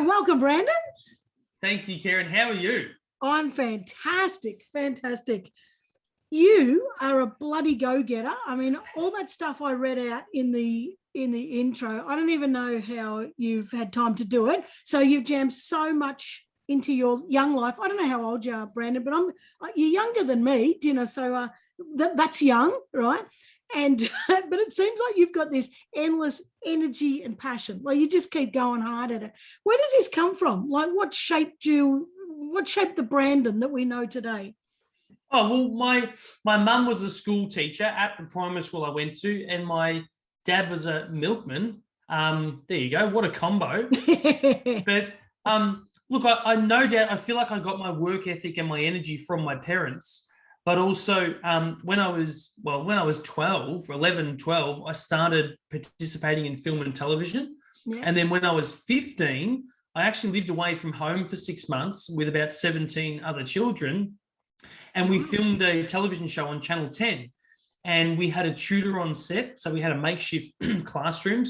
welcome, Brandon. Thank you, Karen. How are you? I'm fantastic, fantastic. You are a bloody go-getter. I mean, all that stuff I read out in the intro, I don't even know how you've had time to do it. So you've jammed so much into your young life. I don't know how old you are, Brandon, but you're younger than me, you know, so that's young, right? And but it seems like you've got this endless energy and passion. Like you just keep going hard at it. Where does this come from? Like what shaped you? What shaped the Brandon that we know today? Oh, well, my mum was a school teacher at the primary school I went to, and my dad was a milkman. There you go. What a combo. But look, I no doubt, I feel like I got my work ethic and my energy from my parents. But also when I was 11, 12, I started participating in film and television. Yeah. And then when I was 15, I actually lived away from home for 6 months with about 17 other children. And we filmed a television show on Channel 10. And we had a tutor on set. So we had a makeshift classroom,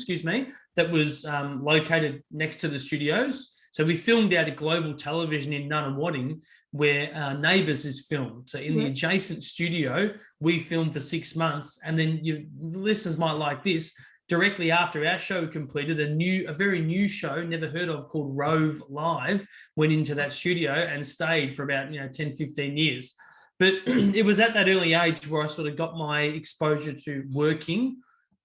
that was located next to the studios. So we filmed out at Global Television in Nunawading, where Neighbours is filmed. So in the adjacent studio, we filmed for 6 months. And then the listeners might like this. Directly after our show completed, a very new show, never heard of, called Rove Live, went into that studio and stayed for about 10, 15 years. But it was at that early age where I sort of got my exposure to working.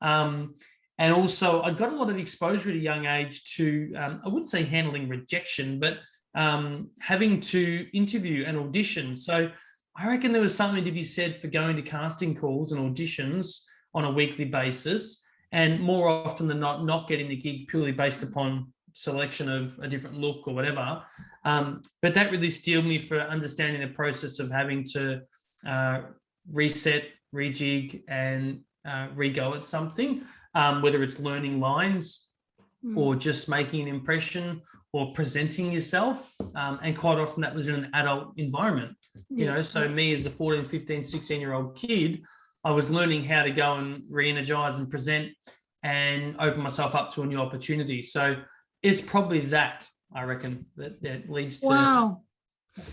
And also I got a lot of exposure at a young age to, I wouldn't say handling rejection, but having to interview and audition. So I reckon there was something to be said for going to casting calls and auditions on a weekly basis, and more often than not getting the gig purely based upon selection of a different look or whatever. But that really steeled me for understanding the process of having to reset, rejig, and re-go at something, whether it's learning lines or just making an impression or presenting yourself. And quite often that was in an adult environment, so me as a 14, 15, 16-year-old kid, I was learning how to go and re-energize and present and open myself up to a new opportunity. So it's probably that, I reckon, that leads to... Wow.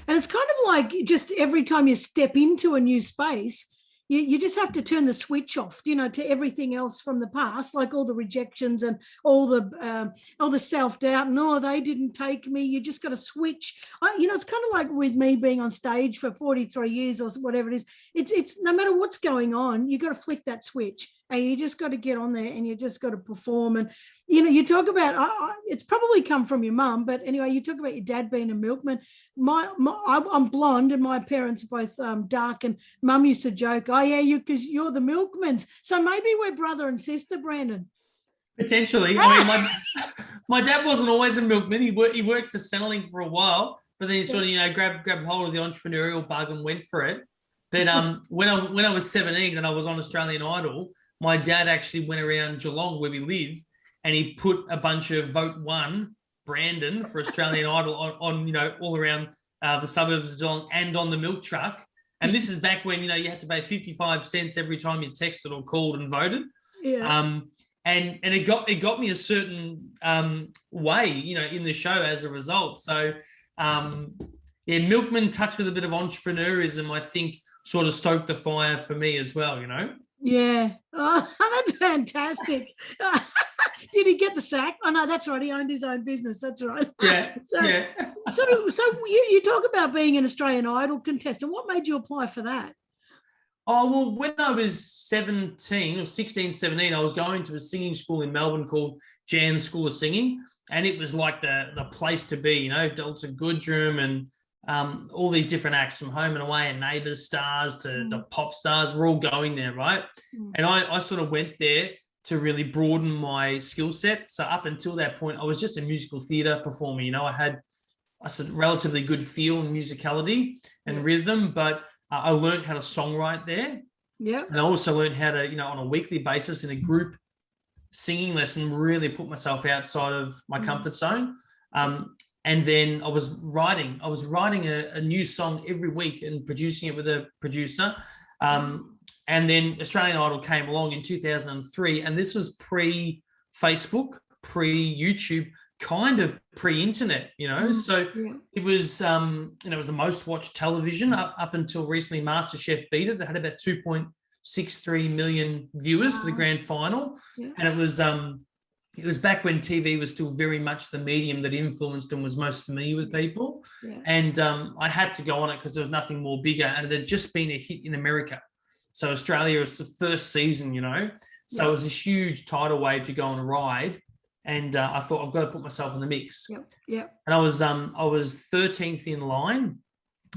And it's kind of like just every time you step into a new space, you just have to turn the switch off, to everything else from the past, like all the rejections and all the self-doubt and, they didn't take me. You just got to switch. It's kind of like with me being on stage for 43 years or whatever it is. It's no matter what's going on, you got to flick that switch and you just got to get on there and you just got to perform. And, you talk about, it's probably come from your mum, but anyway, you talk about your dad being a milkman. I'm blonde and my parents are both dark, and mum used to joke, oh yeah, because you're the milkmans. So maybe we're brother and sister, Brandon. Potentially. I mean, my dad wasn't always a milkman. He worked for Centrelink for a while, but then he sort of, grabbed hold of the entrepreneurial bug and went for it. But when I was 17 and I was on Australian Idol, my dad actually went around Geelong where we live, and he put a bunch of Vote 1 Brandon for Australian Idol on all around the suburbs of Geelong and on the milk truck. And this is back when, you had to pay 55 cents every time you texted or called and voted. Yeah. And it got me a certain way, in the show as a result. So, milkman touched with a bit of entrepreneurism, I think, sort of stoked the fire for me as well, Yeah. Oh, that's fantastic. Did he get the sack? Oh, no, that's right. He owned his own business. That's right. Yeah. So you talk about being an Australian Idol contestant. What made you apply for that? Oh, well, when I was 17 or 16, 17, I was going to a singing school in Melbourne called Jan's School of Singing. And it was like the place to be, Delta Goodrum and all these different acts from Home and Away and Neighbours stars to the pop stars were all going there, right? And I sort of went there to really broaden my skill set. So up until that point, I was just a musical theatre performer. I had a relatively good feel and musicality and rhythm, but I learned how to songwrite there. Yeah. And I also learned how to, on a weekly basis in a group singing lesson, really put myself outside of my comfort zone. And then I was writing a new song every week and producing it with a producer. And then Australian Idol came along in 2003, and this was pre-Facebook, pre-YouTube, kind of pre-internet, you know. So it was, it was the most watched television up until recently. MasterChef beat it. They had about 2.63 million viewers for the grand final, and it was back when TV was still very much the medium that influenced and was most familiar with people. And I had to go on it because there was nothing more bigger, and it had just been a hit in America. So Australia was the first season, you know. So it was a huge tidal wave to go on a ride. And I thought, I've got to put myself in the mix. And I was 13th in line,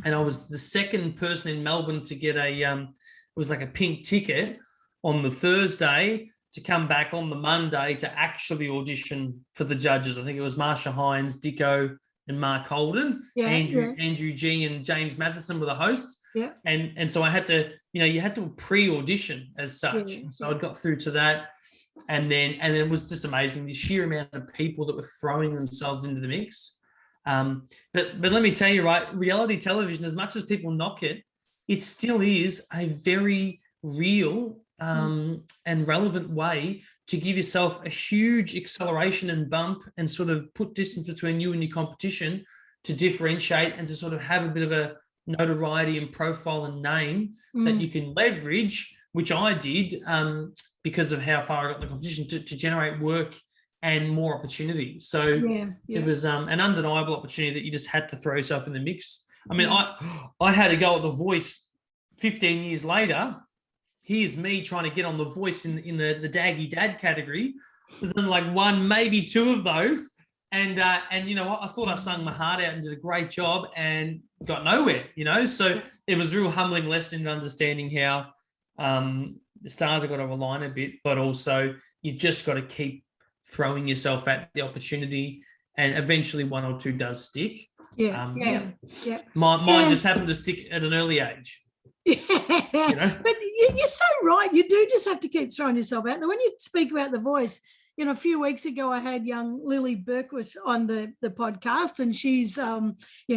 and I was the second person in Melbourne to get it was like a pink ticket on the Thursday to come back on the Monday to actually audition for the judges. I think it was Marsha Hines, Dicko, and Mark Holden. Andrew G and James Matheson were the hosts. And so I had to, you had to pre-audition as such. So I got through to that. And then it was just amazing, the sheer amount of people that were throwing themselves into the mix. But let me tell you, right, reality television, as much as people knock it, it still is a very real and relevant way to give yourself a huge acceleration and bump and sort of put distance between you and your competition, to differentiate and to sort of have a bit of a notoriety and profile and name that you can leverage, which I did because of how far I got in the competition, to generate work and more opportunity. So it was an undeniable opportunity that you just had to throw yourself in the mix. I mean, I had to go at The Voice 15 years later. Here's me trying to get on The Voice in the Daggy Dad category. There's only like one, maybe two of those. And you know what? I thought I sung my heart out and did a great job and got nowhere, you know? So it was a real humbling lesson in understanding how the stars have got to align a bit, but also you've just got to keep throwing yourself at the opportunity, and eventually one or two does stick. Mine just happened to stick at an early age. You know? But you're so right. You do just have to keep throwing yourself out there. When you speak about The Voice, a few weeks ago, I had young Lily Berkwas on the podcast, and she's,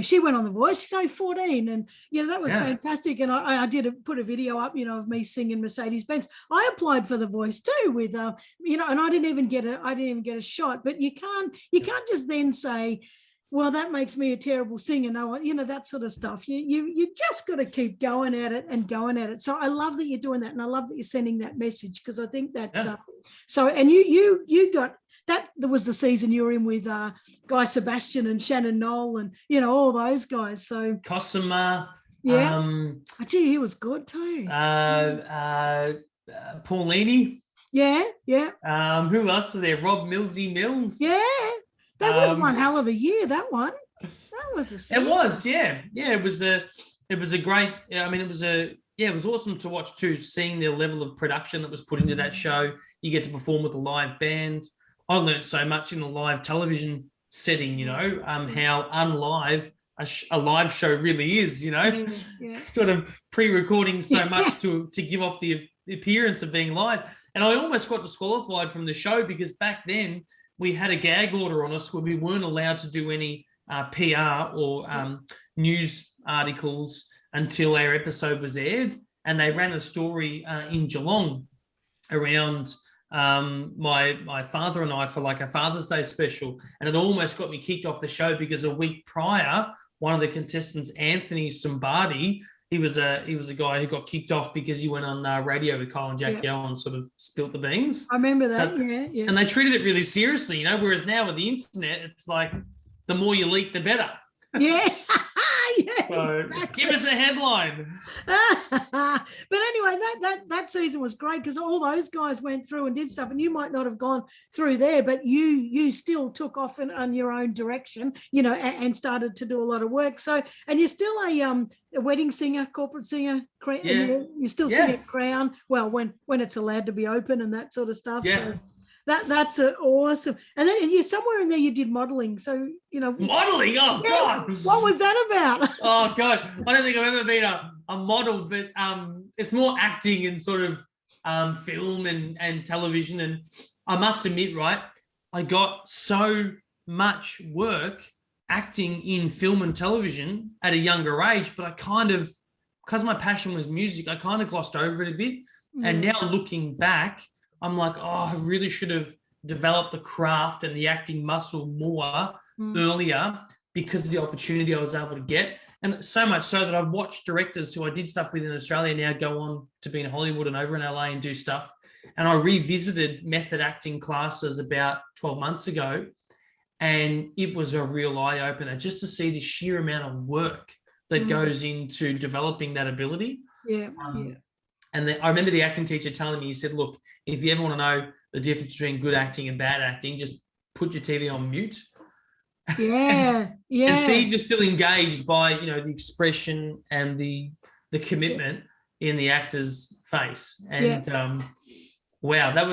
she went on The Voice. She's only 14, and that was fantastic. And I did put a video up, of me singing Mercedes-Benz. I applied for The Voice too, with, and I didn't even get a shot. But you can't just then say, well, that makes me a terrible singer. No, that sort of stuff. You just got to keep going at it and going at it. So I love that you're doing that, and I love that you're sending that message, because I think that's so. And you got that. There was the season you were in with Guy Sebastian and Shannon Knoll, and all those guys. So Cosima. Gee, he was good too. Paulini. Who else was there? Rob Millsy Mills. That was one hell of a year, that one. That was a season. It was, it was a great, it was awesome to watch too, seeing the level of production that was put into that show. You get to perform with a live band. I learned so much in the live television setting, how unlive a live show really is, sort of pre-recording so much to give off the appearance of being live. And I almost got disqualified from the show because back then we had a gag order on us where we weren't allowed to do any PR or news articles until our episode was aired. And they ran a story in Geelong around my father and I for like a Father's Day special. And it almost got me kicked off the show because a week prior, one of the contestants, Anthony Sombardi, he was a guy who got kicked off because he went on radio with Kyle and Jackie O and sort of spilt the beans. I remember that, And they treated it really seriously, whereas now with the internet, it's like the more you leak, the better. So, exactly. Give us a headline. But anyway, that season was great because all those guys went through and did stuff, and you might not have gone through there, but you still took off on your own direction, and started to do a lot of work. So, and you're still a wedding singer, corporate singer. You still sing at Crown. Well, when it's allowed to be open and that sort of stuff. So that's awesome. And then you're somewhere in there you did modelling. So, Modelling? Oh, God. What was that about? Oh, God. I don't think I've ever been a model, but it's more acting and sort of film and television. And I must admit, right, I got so much work acting in film and television at a younger age, but I kind of, because my passion was music, I kind of glossed over it a bit. And now looking back, I'm like, I really should have develop the craft and the acting muscle more earlier because of the opportunity I was able to get. And so much so that I've watched directors who I did stuff with in Australia now go on to be in Hollywood and over in LA and do stuff. And I revisited method acting classes about 12 months ago. And it was a real eye-opener just to see the sheer amount of work that goes into developing that ability. Yeah. And I remember the acting teacher telling me, he said, look, if you ever want to know the difference between good acting and bad acting, just put your TV on mute. Yeah. And see if you're still engaged by, the expression and the commitment in the actor's face. And wow, that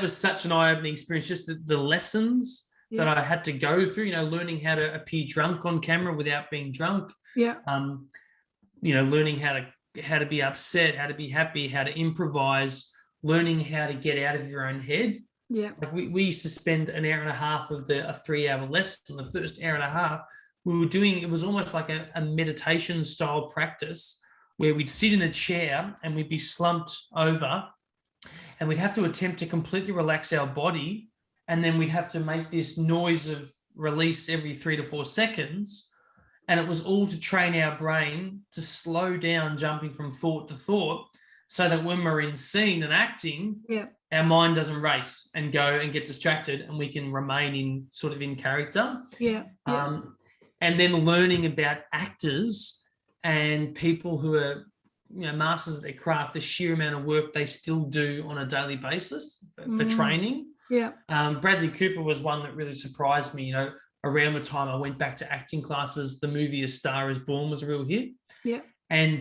was such an eye-opening experience. Just the lessons that I had to go through, learning how to appear drunk on camera without being drunk. Yeah. Learning how to be upset, how to be happy, how to improvise, learning how to get out of your own head. Yeah. Like we used to spend an hour and a half of a 3-hour lesson. The first hour and a half, we were doing, it was almost like a meditation style practice where we'd sit in a chair and we'd be slumped over and we'd have to attempt to completely relax our body. And then we'd have to make this noise of release every 3 to 4 seconds. And it was all to train our brain to slow down, jumping from thought to thought, so that when we're in scene and acting, our mind doesn't race and go and get distracted, and we can remain in character. And then learning about actors and people who are masters of their craft, the sheer amount of work they still do on a daily basis for training. Bradley Cooper was one that really surprised me. Around the time I went back to acting classes, the movie A Star Is Born was a real hit. And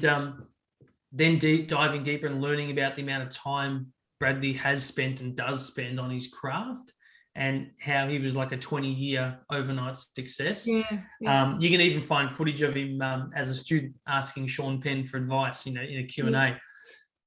then diving deeper and learning about the amount of time Bradley has spent and does spend on his craft, and how he was like a 20-year overnight success. You can even find footage of him as a student asking Sean Penn for advice, in a Q&A.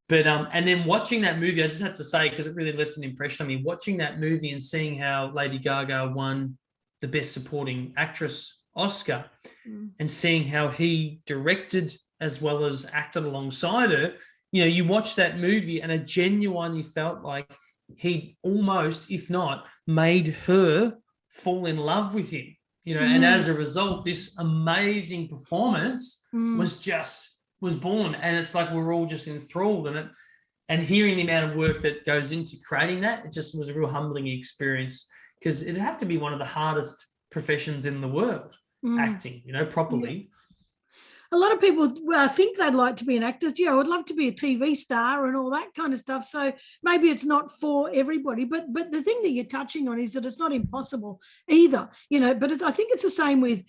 But and then watching that movie, I just have to say, because it really left an impression on me, watching that movie and seeing how Lady Gaga won the Best Supporting Actress Oscar, and seeing how he directed as well as acted alongside her. You watch that movie and it genuinely felt like he almost, if not, made her fall in love with him. And as a result, this amazing performance was born. And it's like we're all just enthralled in it. And hearing the amount of work that goes into creating that, it just was a real humbling experience, because it'd have to be one of the hardest professions in the world, acting, properly. A lot of people think they'd like to be an actor. I would love to be a TV star and all that kind of stuff. So maybe it's not for everybody. But the thing that you're touching on is that it's not impossible either. But I think it's the same with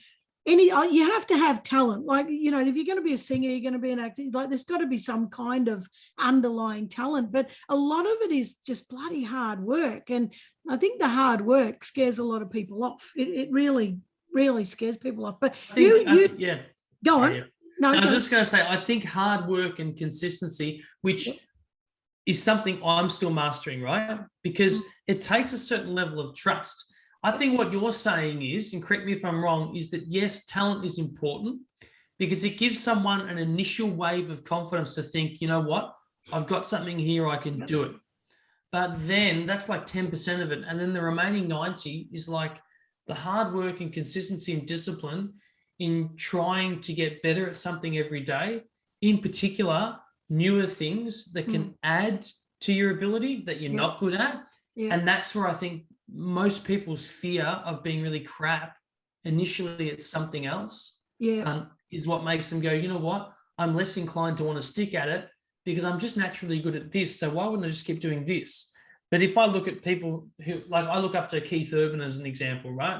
you have to have talent. Like, if you're going to be a singer, you're going to be an actor, like there's got to be some kind of underlying talent. But a lot of it is just bloody hard work. And I think the hard work scares a lot of people off. It really, really scares people off. But go on. Yeah. No, I was just going to say, I think hard work and consistency, which is something I'm still mastering, right? Because it takes a certain level of trust. I think what you're saying is, and correct me if I'm wrong, is that yes, talent is important because it gives someone an initial wave of confidence to think, you know what, I've got something here, I can do it. But then that's like 10% of it. And then the remaining 90 is like the hard work and consistency and discipline in trying to get better at something every day, in particular, newer things that can add to your ability that you're not good at. And that's where I think most people's fear of being really crap initially at something else is what makes them go, you know what, I'm less inclined to want to stick at it because I'm just naturally good at this. So why wouldn't I just keep doing this? But if I look at people who, like, I look up to Keith Urban as an example, right?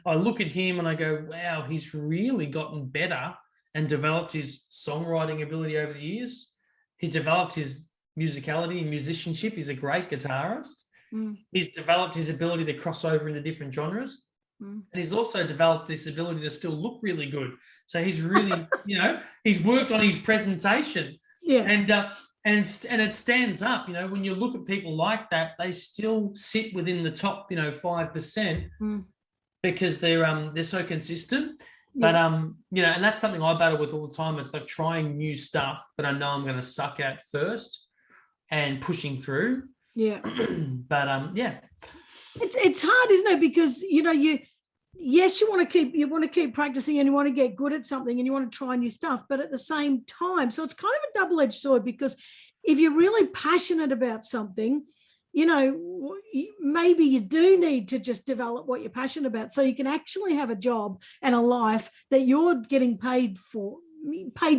I look at him and I go, wow, he's really gotten better and developed his songwriting ability over the years. He's developed his musicality and musicianship. He's a great guitarist. He's developed his ability to cross over into different genres. And he's also developed this ability to still look really good. So he's really, he's worked on his presentation. And it stands up, when you look at people like that, they still sit within the top, 5% because they're so consistent. But, and that's something I battle with all the time. It's like trying new stuff that I know I'm going to suck at first and pushing through. But, It's hard, isn't it? Because yes, you want to keep practicing and you want to get good at something and you want to try new stuff, but at the same time, so it's kind of a double-edged sword, because if you're really passionate about something, maybe you do need to just develop what you're passionate about so you can actually have a job and a life that you're getting paid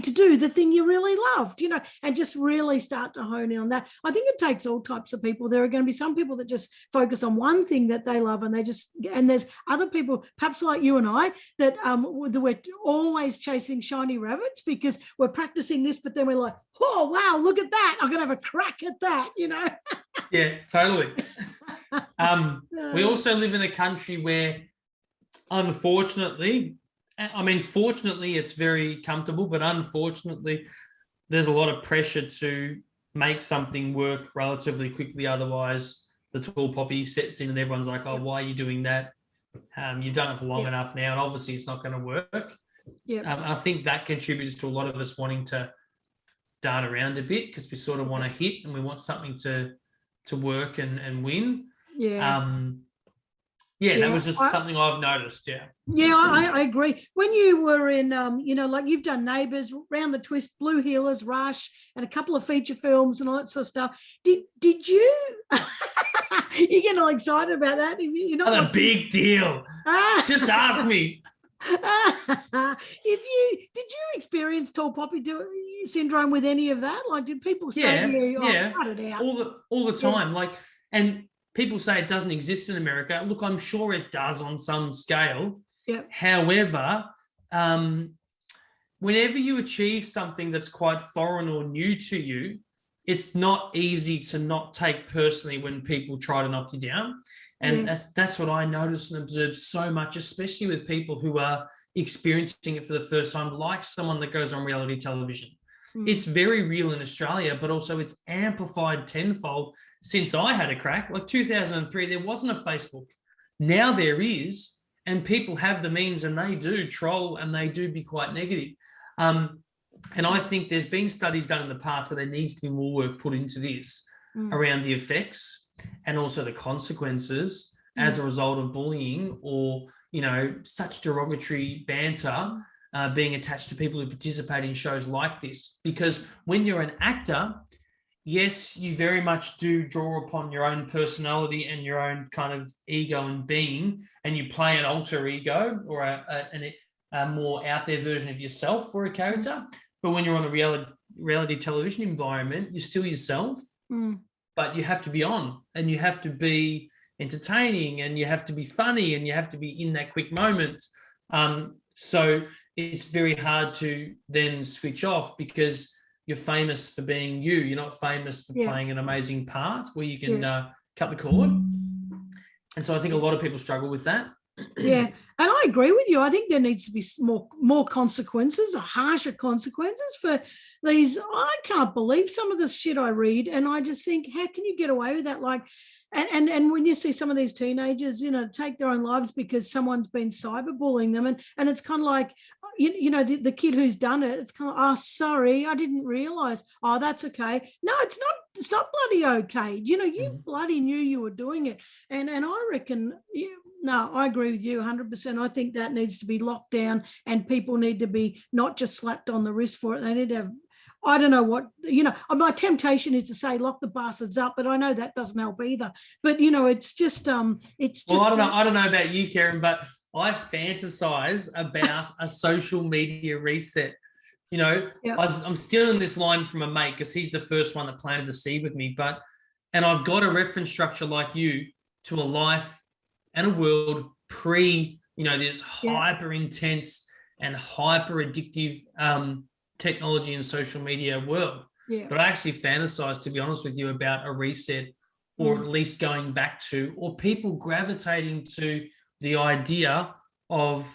to do the thing you really loved, and just really start to hone in on that. I think it takes all types of people. There are going to be some people that just focus on one thing that they love, and there's other people, perhaps like you and I, that we're always chasing shiny rabbits because we're practicing this, but then we're like, oh, wow, look at that. I'm going to have a crack at that, Yeah, totally. We also live in a country where, unfortunately, fortunately, it's very comfortable, but unfortunately, there's a lot of pressure to make something work relatively quickly. Otherwise, the tall poppy sets in and everyone's like, oh, why are you doing that? You've done it for long enough now, and obviously it's not going to work. I think that contributes to a lot of us wanting to dart around a bit because we sort of want to hit and we want something to work and win. That was just something I've noticed. I agree. When you were in, like you've done Neighbours, Round the Twist, Blue Heelers, Rush, and a couple of feature films and all that sort of stuff. Did you? You're getting all excited about that. You're not a big deal. Just ask me. Did you experience tall poppy syndrome with any of that? Like, did people say to you, cut it out? All the time. And people say it doesn't exist in America. Look, I'm sure it does on some scale. However, whenever you achieve something that's quite foreign or new to you, it's not easy to not take personally when people try to knock you down. And that's what I noticed and observed so much, especially with people who are experiencing it for the first time, like someone that goes on reality television. It's very real in Australia, but also it's amplified tenfold since I had a crack. Like 2003, there wasn't a Facebook. Now there is, and people have the means and they do troll and they do be quite negative. And I think there's been studies done in the past where there needs to be more work put into this around the effects and also the consequences as a result of bullying or, such derogatory banter being attached to people who participate in shows like this. Because when you're an actor, yes, you very much do draw upon your own personality and your own kind of ego and being, and you play an alter ego or a more out there version of yourself for a character. But when you're on a reality television environment, you're still yourself, but you have to be on and you have to be entertaining and you have to be funny and you have to be in that quick moment. So it's very hard to then switch off because you're famous for being you. You're not famous for playing an amazing part where you can cut the cord. And so I think a lot of people struggle with that. Yeah, and I agree with you. I think there needs to be more consequences, harsher consequences for these. I can't believe some of the shit I read, and I just think, how can you get away with that? Like, and when you see some of these teenagers, take their own lives because someone's been cyberbullying them, and it's kind of like, the kid who's done it, it's kind of, oh, sorry, I didn't realize. Oh, that's okay. No, it's not bloody okay. You bloody knew you were doing it, and I reckon. No, I agree with you 100%. I think that needs to be locked down and people need to be not just slapped on the wrist for it. They need to have, I don't know what, my temptation is to say lock the bastards up, but I know that doesn't help either. But, it's just. Well, I don't know about you, Karen, but I fantasize about a social media reset. I'm still in this line from a mate because he's the first one that planted the seed with me. And I've got a reference structure like you to a life and a world pre, this hyper intense and hyper addictive technology and social media world. Yeah. But I actually fantasize, to be honest with you, about a reset or at least going back to, or people gravitating to the idea of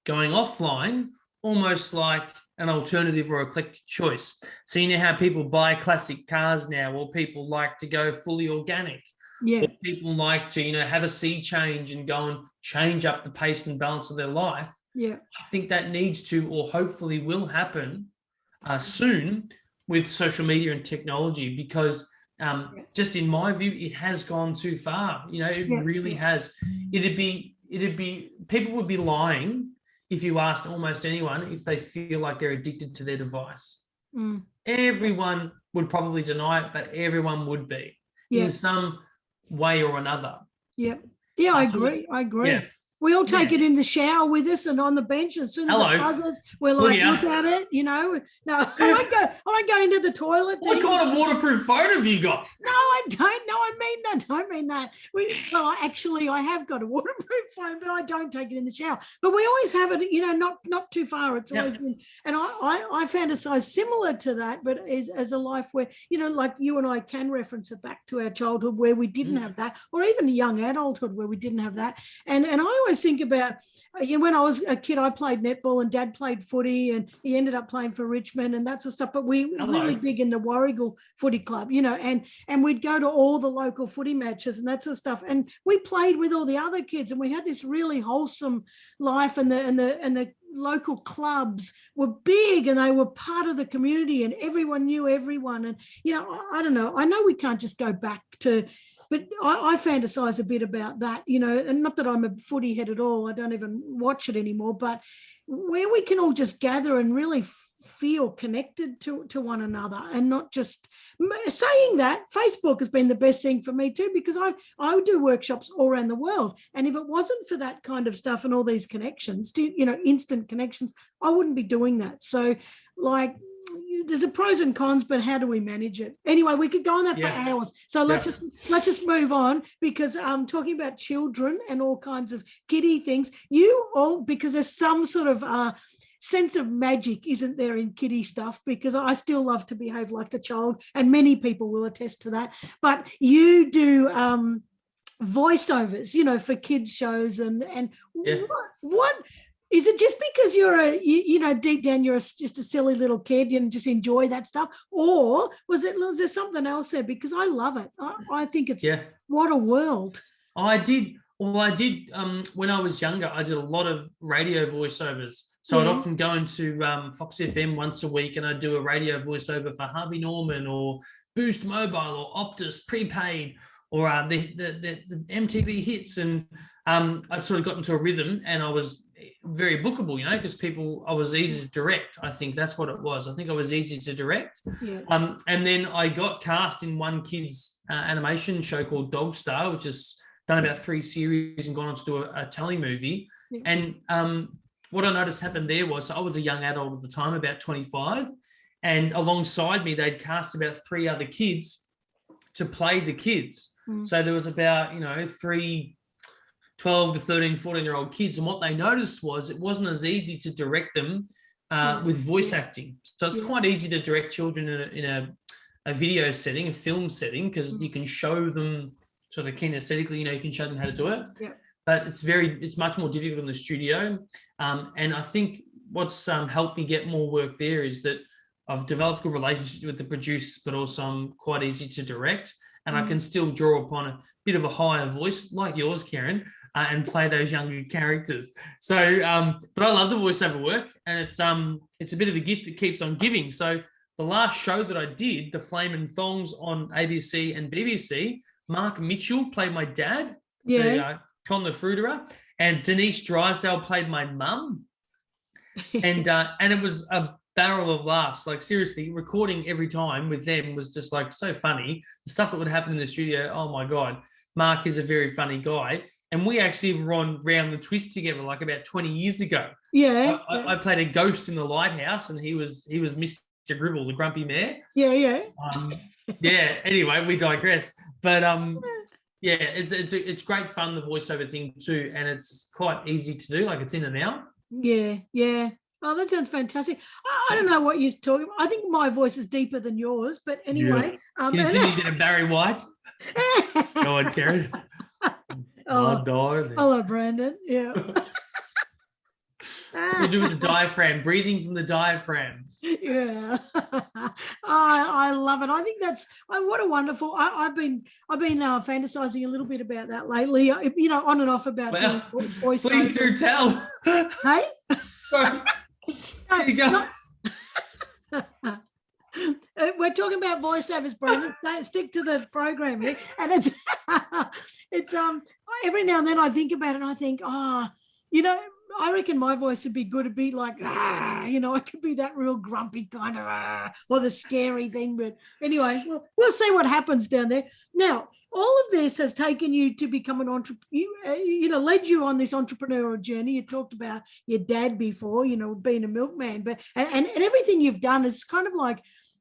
going offline, almost like an alternative or eclectic choice. So you know how people buy classic cars now, or people like to go fully organic. Yeah. Or people like to, have a sea change and go and change up the pace and balance of their life. Yeah. I think that needs to, or hopefully will happen soon with social media and technology, because just in my view, it has gone too far. It really has. It'd be people would be lying if you asked almost anyone if they feel like they're addicted to their device. Everyone would probably deny it, but everyone would be in some way or another. Yeah, I agree. Yeah. We all take it in the shower with us and on the bench. As soon as it buzzes, we're like, look at it, No, I won't go into the toilet. What kind of waterproof phone have you got? No, I don't. No, I don't mean that. Actually, I have got a waterproof phone, but I don't take it in the shower. But we always have it, not too far. It's always in. And I fantasize similar to that, but as a life where, like you and I can reference it back to our childhood where we didn't have that, or even young adulthood where we didn't have that. And I always think about, when I was a kid, I played netball and Dad played footy, and he ended up playing for Richmond and that sort of stuff. But we were really big in the Warrigal Footy Club, and we'd go to all the local footy matches and that sort of stuff. And we played with all the other kids, and we had this really wholesome life. And the local clubs were big, and they were part of the community, and everyone knew everyone. And I don't know. I know we can't just go back to. But I fantasize a bit about that, and not that I'm a footy head at all. I don't even watch it anymore, but where we can all just gather and really feel connected to one another, and not just saying that. Facebook has been the best thing for me too, because I do workshops all around the world. And if it wasn't for that kind of stuff and all these connections, instant connections, I wouldn't be doing that. So there's a pros and cons, but how do we manage it? Anyway, we could go on that for hours. So let's just move on, because talking about children and all kinds of kiddie things, because there's some sort of sense of magic, isn't there, in kiddie stuff? Because I still love to behave like a child, and many people will attest to that. But you do voiceovers, for kids shows, and what is it? Just because you're deep down you're just a silly little kid and just enjoy that stuff, or was there something else there? Because I love it. I think it's what a world. I did when I was younger. I did a lot of radio voiceovers. So I'd often go into Fox FM once a week, and I'd do a radio voiceover for Harvey Norman or Boost Mobile or Optus Prepaid or the MTV hits. And I sort of got into a rhythm, and I was very bookable, because I was easy to direct. I think that's what it was. I think I was easy to direct. And then I got cast in one kid's animation show called Dog Star, which has done about 3 series and gone on to do a telly movie. And what I noticed happened there was, I was a young adult at the time, about 25, and alongside me, they'd cast about 3 other kids to play the kids. So there was about, 3 12 to 13, 14-year-old kids. And what they noticed was it wasn't as easy to direct them with voice acting. So it's quite easy to direct children in a video setting, a film setting, because you can show them sort of kinesthetically, you can show them how to do it. But it's much more difficult in the studio. And I think what's helped me get more work there is that I've developed a good relationship with the producer, but also I'm quite easy to direct. And I can still draw upon a bit of a higher voice like yours, Karen, and play those younger characters. So, but I love the voiceover work, and it's a bit of a gift that keeps on giving. So the last show that I did, The Flame and Thongs on ABC and BBC, Mark Mitchell played my dad, Con the Fruiterer, and Denise Drysdale played my mum. And it was a barrel of laughs. Like, seriously, recording every time with them was just like so funny. The stuff that would happen in the studio, oh my God. Mark is a very funny guy. And we actually were on Round the Twist together like about 20 years ago. I played a ghost in the lighthouse, and he was Mr. Gribble, the grumpy mayor. Anyway, we digress. But it's great fun, the voiceover thing too, and it's quite easy to do. Like, it's in and out. Oh, that sounds fantastic. I don't know what you're talking about. I think my voice is deeper than yours, but anyway. Can you see me get a Barry White? Go on, Karen. Hello, Brandon. So we do with the diaphragm, breathing from the diaphragm. I love it. I think that's what a wonderful. I've been fantasizing a little bit about that lately. On and off about voice. Please do tell. Hey. Sorry. Here you go. we're talking about voiceovers, Brandon. Don't stick to the program here. And it's it's every now and then I think about it and I think, you know, I reckon my voice would be good to be like, you know, I could be that real grumpy kind of, or the scary thing. But anyway, we'll see what happens down there. Now, all of this has taken you to become an entrepreneur, you know, led you on this entrepreneurial journey. You talked about your dad before, you know, being a milkman, but and everything you've done is kind of like,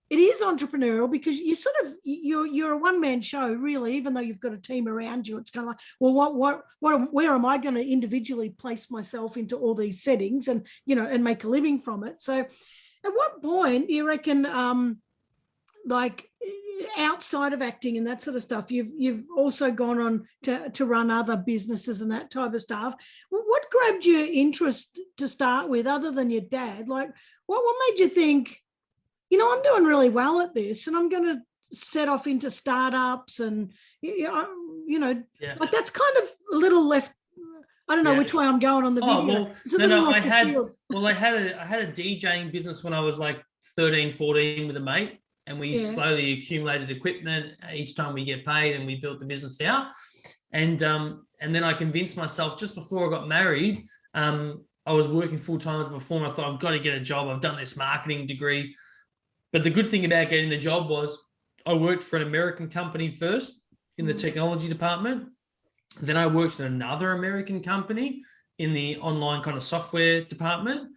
it is entrepreneurial because you sort of, you're a one-man show, really, even though you've got a team around you. It's kind of like, well, where am I going to individually place myself into all these settings and, you know, and make a living from it? So at what point do you reckon, like outside of acting and that sort of stuff, you've also gone on to run other businesses and that type of stuff? What grabbed your interest to start with, other than your dad? Like, what made you think, you know, I'm doing really well at this and I'm going to set off into startups and, you know, like that's kind of a little left. I don't know which way I'm going on the video. I had a DJing business when I was like 13, 14 with a mate, and we slowly accumulated equipment each time we get paid, and we built the business out. And then I convinced myself, just before I got married, I was working full time as a performer. I thought, I've got to get a job. I've done this marketing degree. But the good thing about getting the job was I worked for an American company first in the technology department. Then I worked in another American company in the online kind of software department.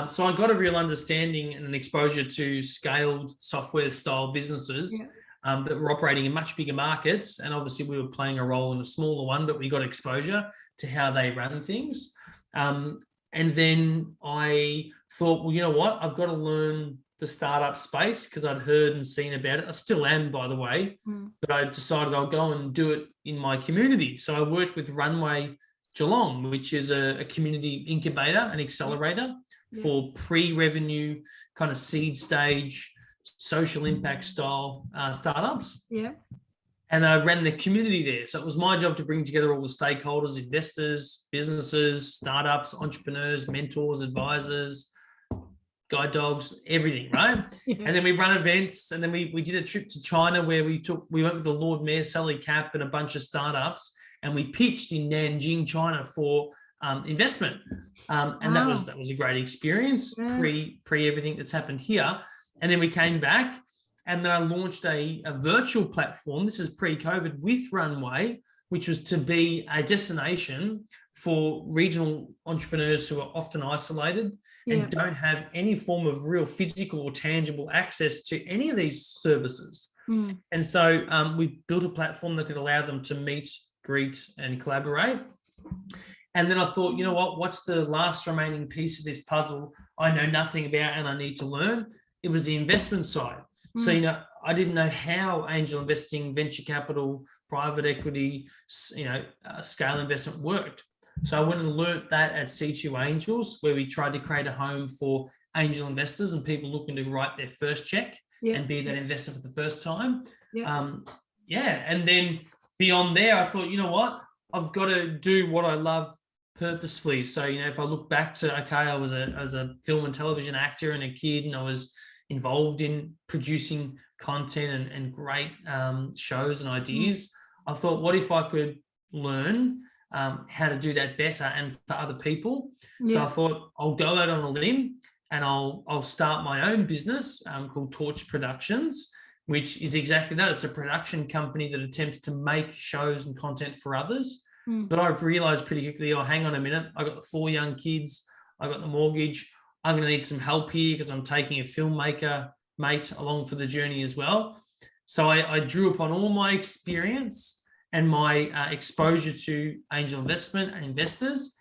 So I got a real understanding and an exposure to scaled software style businesses that were operating in much bigger markets. And obviously we were playing a role in a smaller one, but we got exposure to how they run things. And then I thought, well, you know what? I've got to learn the startup space because I'd heard and seen about it. I still am, by the way, but I decided I'll go and do it in my community. So I worked with Runway Geelong, which is a community incubator and accelerator for pre-revenue kind of seed stage, social impact style startups. Yeah. And I ran the community there. So it was my job to bring together all the stakeholders, investors, businesses, startups, entrepreneurs, mentors, advisors, guide dogs, everything, right? And then we run events, and then we did a trip to China where we went with the Lord Mayor, Sally Cap, and a bunch of startups, and we pitched in Nanjing, China for investment. And that was a great experience, pre everything that's happened here. And then we came back, and then I launched a virtual platform. This is pre-COVID with Runway, which was to be a destination for regional entrepreneurs who are often isolated and don't have any form of real physical or tangible access to any of these services. And so we built a platform that could allow them to meet, greet, and collaborate. And then I thought, you know what, what's the last remaining piece of this puzzle I know nothing about and I need to learn? It was the investment side. So, you know, I didn't know how angel investing, venture capital, private equity, scale investment worked. So I went and learnt that at C2 Angels, where we tried to create a home for angel investors and people looking to write their first check and be that investor for the first time. And then beyond there, I thought, you know what, I've got to do what I love purposefully. So, you know, if I look back to, I was a film and television actor and a kid, and I was involved in producing content and great shows and ideas. I thought, what if I could learn how to do that better and for other people? So I thought, I'll go out on a limb and I'll start my own business called TorchT Productions, which is exactly that. It's a production company that attempts to make shows and content for others. But I realized pretty quickly, hang on a minute, I got the 4 young kids, I got the mortgage, I'm going to need some help here because I'm taking a filmmaker mate along for the journey as well. So I drew upon all my experience and my exposure to angel investment and investors,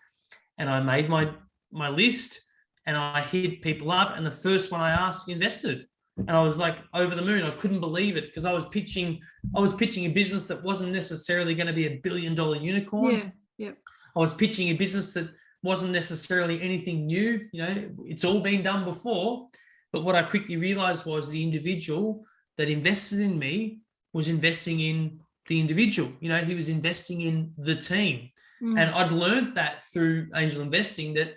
and I made my list, and I hit people up, and the first one I asked invested. And I was like over the moon. I couldn't believe it because I was pitching a business that wasn't necessarily going to be $1 billion unicorn. I was pitching a business that wasn't necessarily anything new. You know, it's all been done before. But what I quickly realized was the individual that invested in me was investing in the individual. You know, he was investing in the team. And I'd learned that through angel investing, that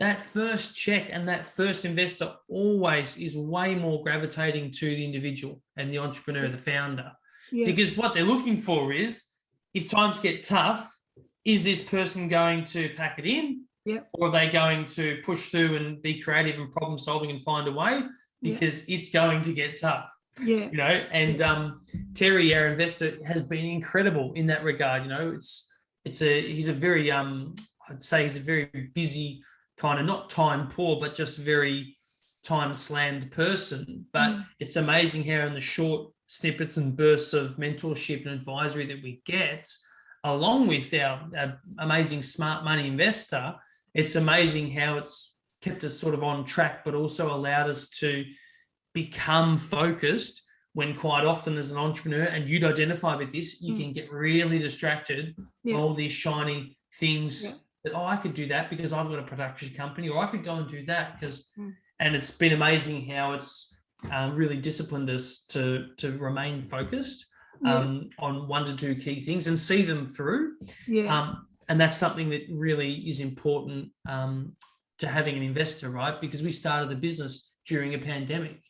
that first check and that first investor always is way more gravitating to the individual and the entrepreneur, the founder. Yeah. Because what they're looking for is, if times get tough, is this person going to pack it in? Yeah. Or are they going to push through and be creative and problem solving and find a way? Because it's going to get tough. Yeah. You know, and Terry, our investor, has been incredible in that regard. You know, he's a very I'd say he's a very busy, kind of not time poor, but just very time slammed person. But it's amazing how in the short snippets and bursts of mentorship and advisory that we get, along with our amazing smart money investor, it's amazing how it's kept us sort of on track, but also allowed us to become focused, when quite often as an entrepreneur, and you'd identify with this, you can get really distracted by all these shiny things that, I could do that because I've got a production company, or I could go and do that because, and it's been amazing how it's really disciplined us to remain focused on 1 to 2 key things and see them through. And that's something that really is important to having an investor, right? Because we started the business during a pandemic.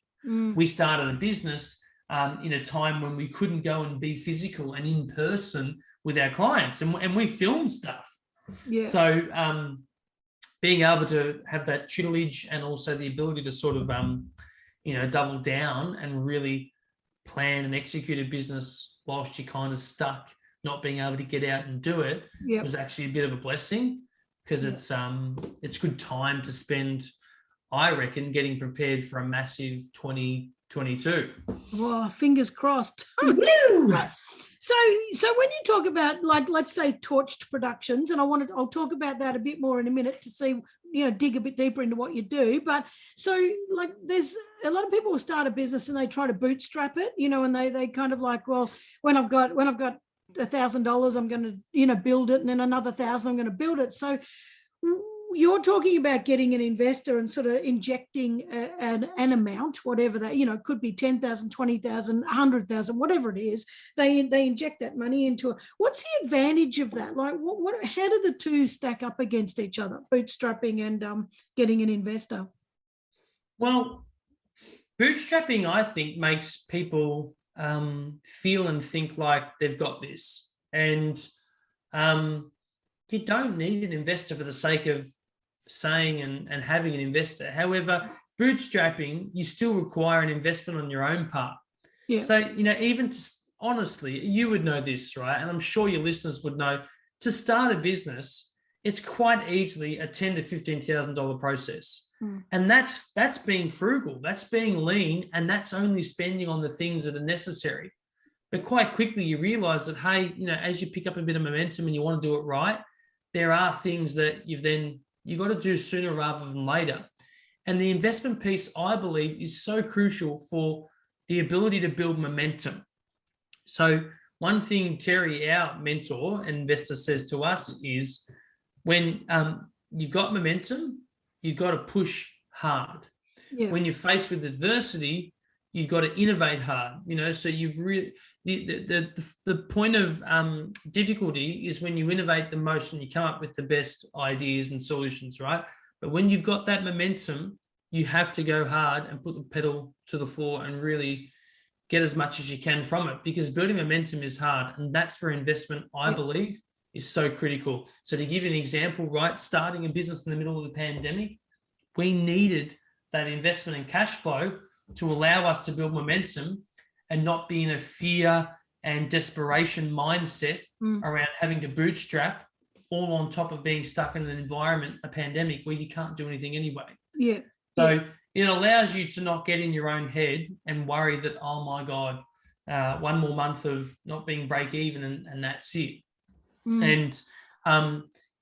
We started a business in a time when we couldn't go and be physical and in person with our clients, and we film stuff. So being able to have that tutelage and also the ability to sort of double down and really plan and execute a business whilst you're kind of stuck, not being able to get out and do it, was actually a bit of a blessing, because it's good time to spend, I reckon, getting prepared for a massive 2022. Well, fingers crossed. So when you talk about, like, let's say TorchT Productions, and I'll talk about that a bit more in a minute to see, dig a bit deeper into what you do. But so, like, there's a lot of people will start a business and they try to bootstrap it, and they kind of like, well, when I've got $1,000, I'm going to, build it, and then another 1,000, I'm going to build it. So you're talking about getting an investor and sort of injecting an amount, whatever that, could be 10,000, 20,000, 100,000, whatever it is. They inject that money into it. What's the advantage of that? Like, how do the two stack up against each other, bootstrapping and getting an investor? Well, bootstrapping, I think, makes people feel and think like they've got this. And you don't need an investor for the sake of saying and having an investor. However, bootstrapping, you still require an investment on your own part. So, even honestly, you would know this, right? And I'm sure your listeners would know, to start a business, it's quite easily a $10,000 to $15,000 process. And that's being frugal, that's being lean, and that's only spending on the things that are necessary. But quite quickly you realize that, hey, as you pick up a bit of momentum and you want to do it right, there are things that you've got to do sooner rather than later. And the investment piece, I believe, is so crucial for the ability to build momentum. So one thing Terry, our mentor and investor, says to us is, when you've got momentum, you've got to push hard. When you're faced with adversity, you've got to innovate hard. So you've really, the point of difficulty is when you innovate the most and you come up with the best ideas and solutions, right? But when you've got that momentum, you have to go hard and put the pedal to the floor and really get as much as you can from it, because building momentum is hard. And that's where investment, I believe, is so critical. So to give you an example, right, starting a business in the middle of the pandemic, we needed that investment and cash flow to allow us to build momentum and not be in a fear and desperation mindset around having to bootstrap, all on top of being stuck in an environment, a pandemic, where you can't do anything anyway. So it allows you to not get in your own head and worry that, oh my God, one more month of not being break even and that's it. And,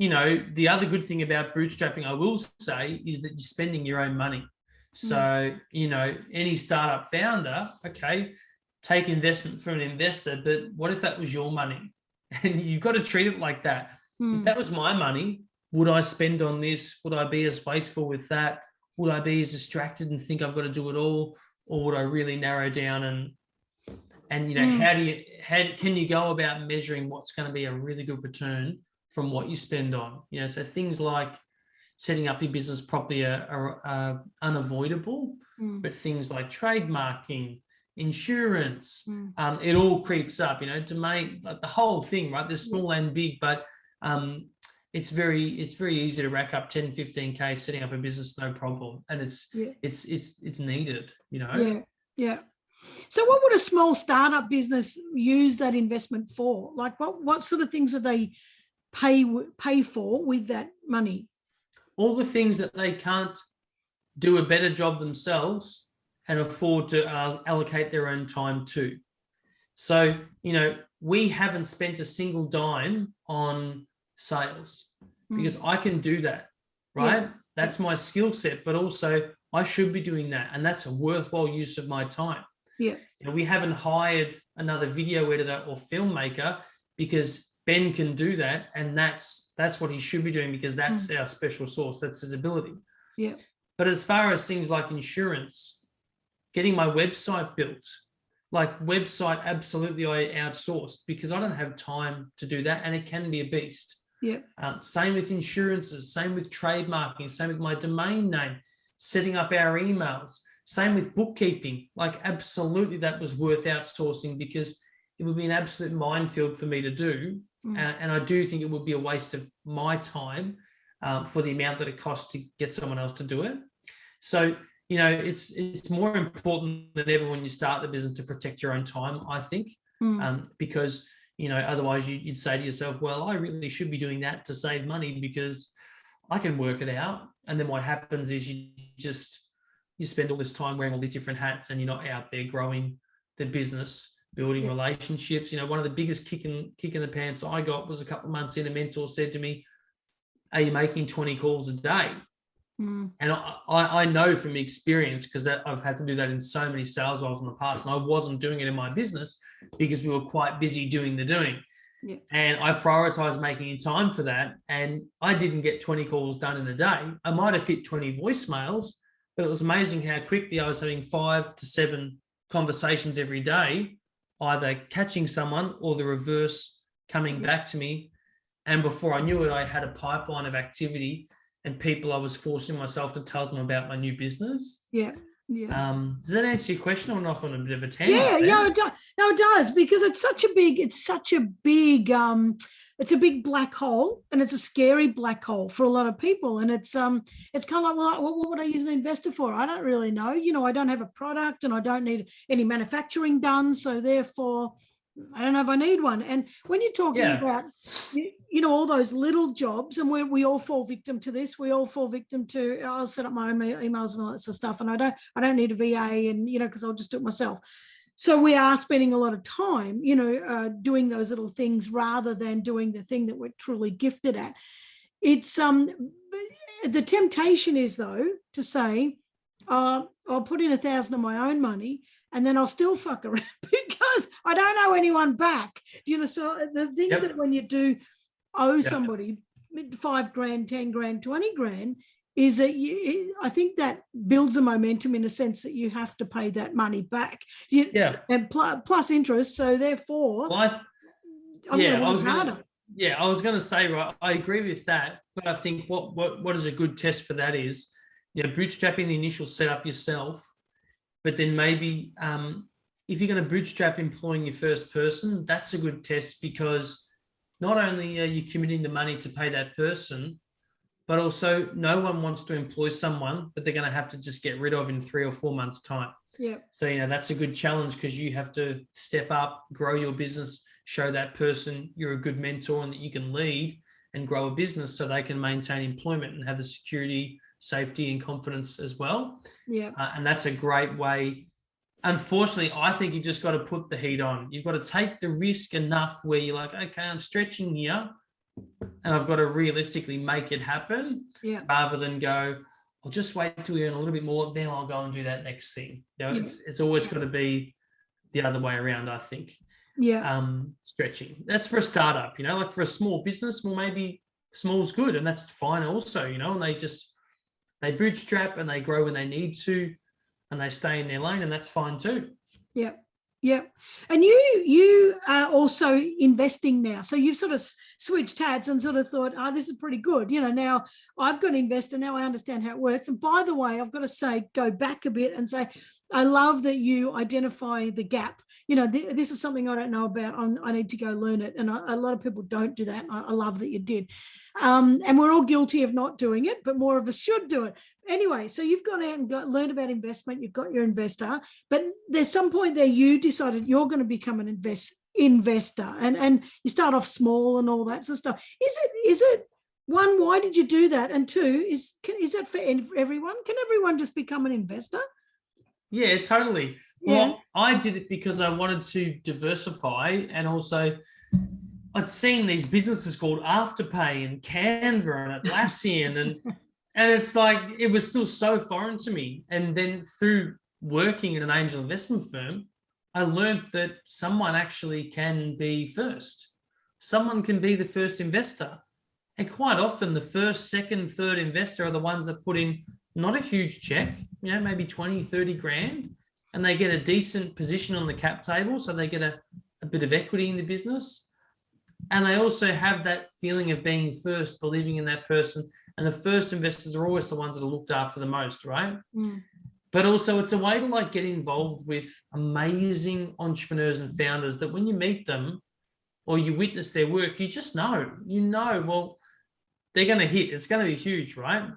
the other good thing about bootstrapping, I will say, is that you're spending your own money. So, any startup founder, okay, take investment from an investor, but what if that was your money? And you've got to treat it like that. If that was my money, would I spend on this? Would I be as wasteful with that? Would I be as distracted and think I've got to do it all? Or would I really narrow down and how can you go about measuring what's going to be a really good return from what you spend on? So things like, setting up your business properly are unavoidable. But things like trademarking, insurance, it all creeps up, domain, like the whole thing, right? There's small and big, but it's very easy to rack up 10, 15K setting up a business, no problem. And it's needed, Yeah. So what would a small startup business use that investment for? Like what sort of things would they pay for with that money? All the things that they can't do a better job themselves and afford to allocate their own time to. So, we haven't spent a single dime on sales because I can do that, right? Yeah. That's my skill set, but also I should be doing that. And that's a worthwhile use of my time. Yeah. We haven't hired another video editor or filmmaker because Ben can do that. And that's what he should be doing because that's our special sauce. That's his ability. Yeah. But as far as things like insurance, getting my website built, like website, absolutely I outsourced because I don't have time to do that. And it can be a beast. Yeah. Same with insurances, same with trademarking, same with my domain name, setting up our emails, same with bookkeeping. Like absolutely that was worth outsourcing because it would be an absolute minefield for me to do. And I do think it would be a waste of my time for the amount that it costs to get someone else to do it. So, it's more important than ever when you start the business to protect your own time, I think, because, otherwise you'd say to yourself, well, I really should be doing that to save money because I can work it out. And then what happens is you spend all this time wearing all these different hats and you're not out there growing the business, building relationships. One of the biggest kick in the pants I got was a couple of months in, a mentor said to me, are you making 20 calls a day? And I know from experience, because I've had to do that in so many sales roles in the past, and I wasn't doing it in my business because we were quite busy doing the doing. Yeah. And I prioritized making time for that. And I didn't get 20 calls done in a day. I might have hit 20 voicemails, but it was amazing how quickly I was having 5 to 7 conversations every day, either catching someone or the reverse coming back to me. And before I knew it, I had a pipeline of activity and people I was forcing myself to tell them about my new business. Yeah. Yeah. Does that answer your question? I'm off on a bit of a tangent. Yeah, it does. No, it does, because it's such a big, it's a big black hole, and it's a scary black hole for a lot of people. And it's kind of like, well, what would I use an investor for? I don't really know. I don't have a product and I don't need any manufacturing done. So therefore, I don't know if I need one. And when you're talking about, all those little jobs, and we all fall victim to this. We all fall victim to, I'll set up my own emails and all that sort of stuff. And I don't need a VA, and, because I'll just do it myself. So we are spending a lot of time, doing those little things rather than doing the thing that we're truly gifted at. It's the temptation is, though, to say, I'll put in 1,000 of my own money and then I'll still fuck around because I don't owe anyone back. So the thing that when you do owe somebody $5,000, $10,000, $20,000, is that I think that builds a momentum in a sense that you have to pay that money back. And plus interest. So therefore, I'm going to work harder. I was going to say, right, I agree with that. But I think what is a good test for that is, bootstrapping the initial setup yourself. But then maybe if you're going to bootstrap employing your first person, that's a good test, because not only are you committing the money to pay that person, but also no one wants to employ someone that they're going to have to just get rid of in 3 or 4 months' time. Yeah. So, that's a good challenge, because you have to step up, grow your business, show that person you're a good mentor and that you can lead and grow a business so they can maintain employment and have the security, safety and confidence as well. Yeah. And that's a great way. Unfortunately, I think you just got to put the heat on. You've got to take the risk enough where you're like, okay, I'm stretching here and I've got to realistically make it happen, rather than go, I'll just wait till we earn a little bit more, then I'll go and do that next thing. It's always got to be the other way around, I think. Yeah. Stretching. That's for a startup, like for a small business, well, maybe small's good, and that's fine also, and they bootstrap and they grow when they need to, and they stay in their lane, and that's fine too. Yeah. Yeah. And you are also investing now. So you've sort of switched hats and sort of thought, oh, this is pretty good. Now I've got an investor. Now I understand how it works. And by the way, I've got to say, go back a bit and say, I love that you identify the gap. This is something I don't know about. I need to go learn it. And a lot of people don't do that. I love that you did. And we're all guilty of not doing it, but more of us should do it. Anyway, so you've gone out and learned about investment. You've got your investor, but there's some point there you decided you're going to become an investor, and you start off small and all that sort of stuff. Is it one, why did you do that? And two, is that for everyone? Can everyone just become an investor? Yeah, totally. Well, I did it because I wanted to diversify, and also I'd seen these businesses called Afterpay and Canva and Atlassian, and it's like it was still so foreign to me. And then through working in an angel investment firm, I learned that someone actually can be first. Someone can be the first investor. And quite often the first, second, third investor are the ones that put in not a huge check, maybe 20, 30 grand, and they get a decent position on the cap table. So they get a bit of equity in the business. And they also have that feeling of being first, believing in that person. And the first investors are always the ones that are looked after the most, right? Mm. But also it's a way to get involved with amazing entrepreneurs and founders that when you meet them or you witness their work, you just know, well, they're going to hit. It's going to be huge, right?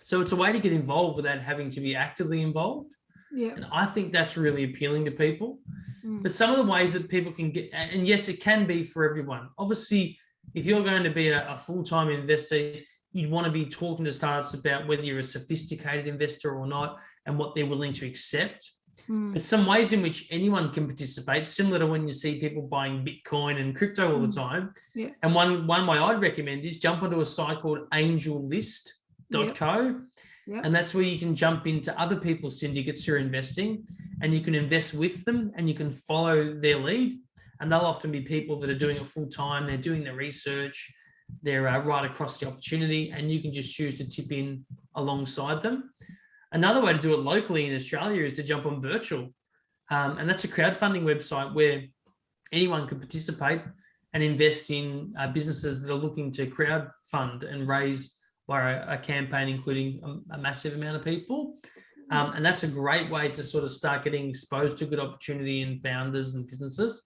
So it's a way to get involved without having to be actively involved. Yeah. And I think that's really appealing to people. But some of the ways that people can get, and yes, it can be for everyone. Obviously, if you're going to be a full-time investor, you'd want to be talking to startups about whether you're a sophisticated investor or not and what they're willing to accept. But some ways in which anyone can participate, similar to when you see people buying Bitcoin and crypto all the time. Yeah. And one way I'd recommend is jump onto a site called angellist.co. Yep. And that's where you can jump into other people's syndicates who are investing, and you can invest with them and you can follow their lead. And they'll often be people that are doing it full time. They're doing the research. They're right across the opportunity, and you can just choose to tip in alongside them. Another way to do it locally in Australia is to jump on Virtual. And that's a crowdfunding website where anyone can participate and invest in businesses that are looking to crowdfund and raise via a campaign, including a massive amount of people. And that's a great way to sort of start getting exposed to good opportunity in founders and businesses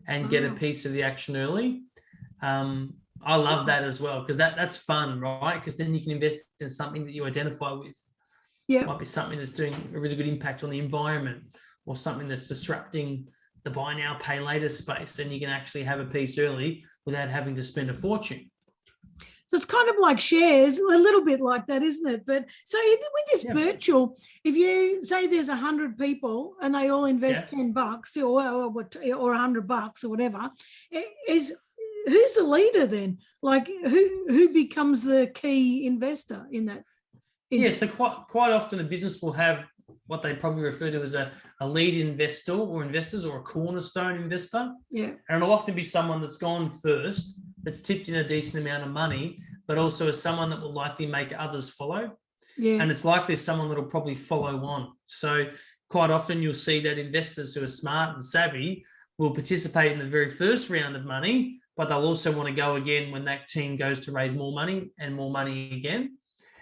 and get a piece of the action early. I love that as well, because that's fun, right? Because then you can invest in something that you identify with. Yeah. It might be something that's doing a really good impact on the environment, or something that's disrupting the buy now, pay later space. And you can actually have a piece early without having to spend a fortune. So it's kind of like shares, a little bit like that, isn't it? But so with this Virtual, if you say there's 100 people and they all invest $10 or $100 or whatever, who's the leader then? Like who becomes the key investor in that? Yeah, so quite often a business will have what they probably refer to as a lead investor or investors, or a cornerstone investor. Yeah. And it'll often be someone that's gone first, that's tipped in a decent amount of money, but also as someone that will likely make others follow. Yeah. And it's likely someone that will probably follow on. So quite often you'll see that investors who are smart and savvy will participate in the very first round of money, but they'll also want to go again when that team goes to raise more money and more money again.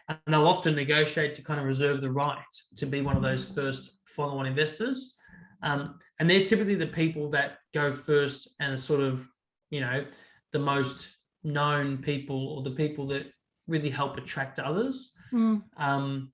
And they'll often negotiate to kind of reserve the right to be one of those first follow-on investors. And they're typically the people that go first and are sort of, the most known people, or the people that really help attract others. And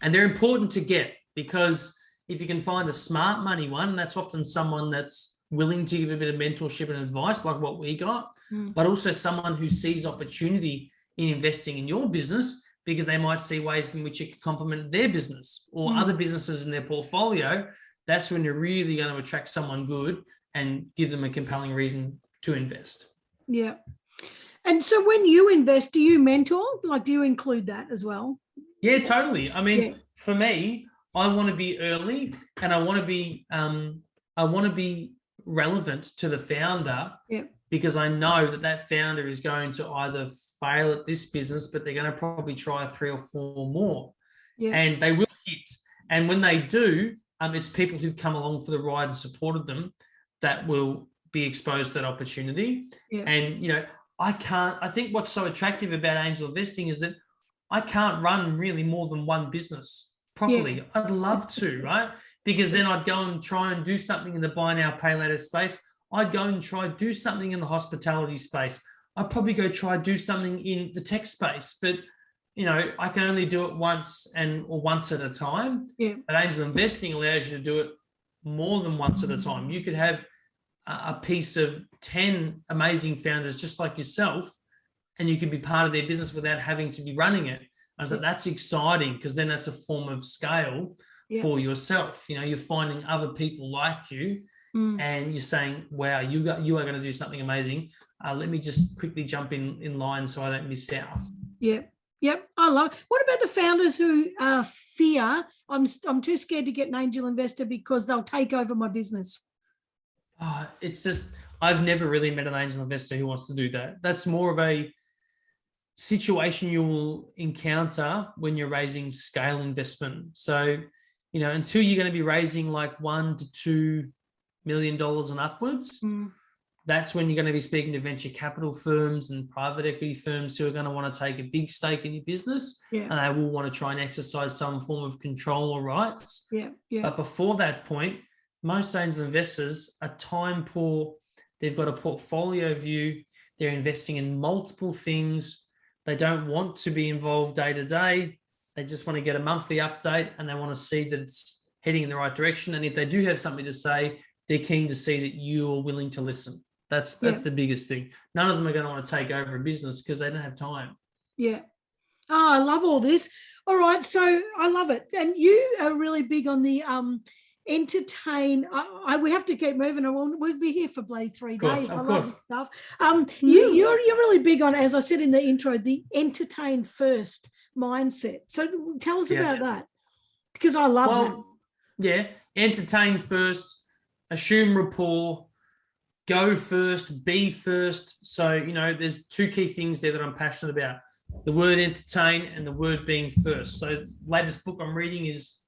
they're important to get, because if you can find a smart money one, that's often someone that's willing to give a bit of mentorship and advice, like what we got, but also someone who sees opportunity in investing in your business, because they might see ways in which it can complement their business or other businesses in their portfolio. That's when you're really going to attract someone good and give them a compelling reason to invest. Yeah. And so when you invest, do you mentor? Like, do you include that as well? Yeah, totally. I mean, for me, I want to be early, and I want to be relevant to the founder. Yeah. Because I know that founder is going to either fail at this business, but they're going to probably try 3 or 4 more. Yeah. And they will hit. And when they do, it's people who've come along for the ride and supported them that will be exposed to that opportunity. Yeah. And, I think what's so attractive about angel investing is that I can't run really more than one business properly. Yeah. I'd love to, right? Because then I'd go and try and do something in the buy now, pay later space. I'd go and try do something in the hospitality space. I'd probably go try do something in the tech space, but I can only do it once or once at a time. Yeah. But angel investing allows you to do it more than once at a time. You could have a piece of 10 amazing founders just like yourself, and you can be part of their business without having to be running it. I was like, that's exciting, because then that's a form of scale for yourself. You're finding other people like you, and you're saying, wow, you are going to do something amazing. Let me just quickly jump in line so I don't miss out. Yep. I love it. What about the founders who fear, I'm too scared to get an angel investor because they'll take over my business? It's just, I've never really met an angel investor who wants to do that. That's more of a situation you will encounter when you're raising scale investment. So, until you're going to be raising like $1 to $2 million and upwards, that's when you're going to be speaking to venture capital firms and private equity firms who are going to want to take a big stake in your business, and they will want to try and exercise some form of control or rights. But before that point, most angel investors are time poor. They've got a portfolio view. They're investing in multiple things. They don't want to be involved day to day. They just want to get a monthly update, and they want to see that it's heading in the right direction. And if they do have something to say, they're keen to see that you're willing to listen. That's the biggest thing. None of them are going to want to take over a business because they don't have time. Yeah. Oh, I love all this. All right. So I love it. And you are really big on the entertain. We have to keep moving. We'll be here for bloody 3 days. Of course. Love this stuff. You're really big on, as I said in the intro, the entertain first mindset. So tell us about that, because I love that. Yeah. Entertain first, assume rapport, go first, be first. So, there's two key things there that I'm passionate about: the word entertain and the word being first. So the latest book I'm reading is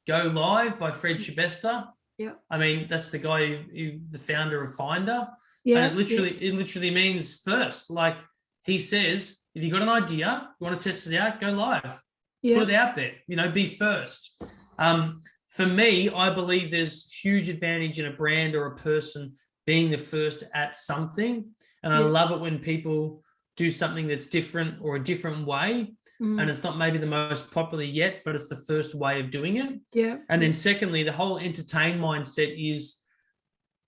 Go Live by Fred Schebester. Yeah. I mean, that's the guy who the founder of Finder. Yeah. And it literally means first. Like he says, if you've got an idea, you want to test it out, go live. Yeah. Put it out there. Be first. For me, I believe there's huge advantage in a brand or a person being the first at something. And I love it when people do something that's different or a different way. And it's not maybe the most popular yet, but it's the first way of doing it. Yeah. And then secondly, the whole entertain mindset is,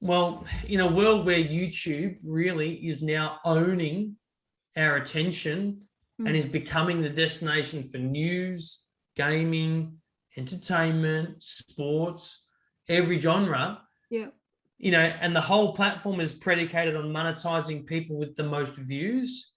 well, in a world where YouTube really is now owning our attention and is becoming the destination for news, gaming, entertainment, sports, every genre. Yeah. And the whole platform is predicated on monetizing people with the most views.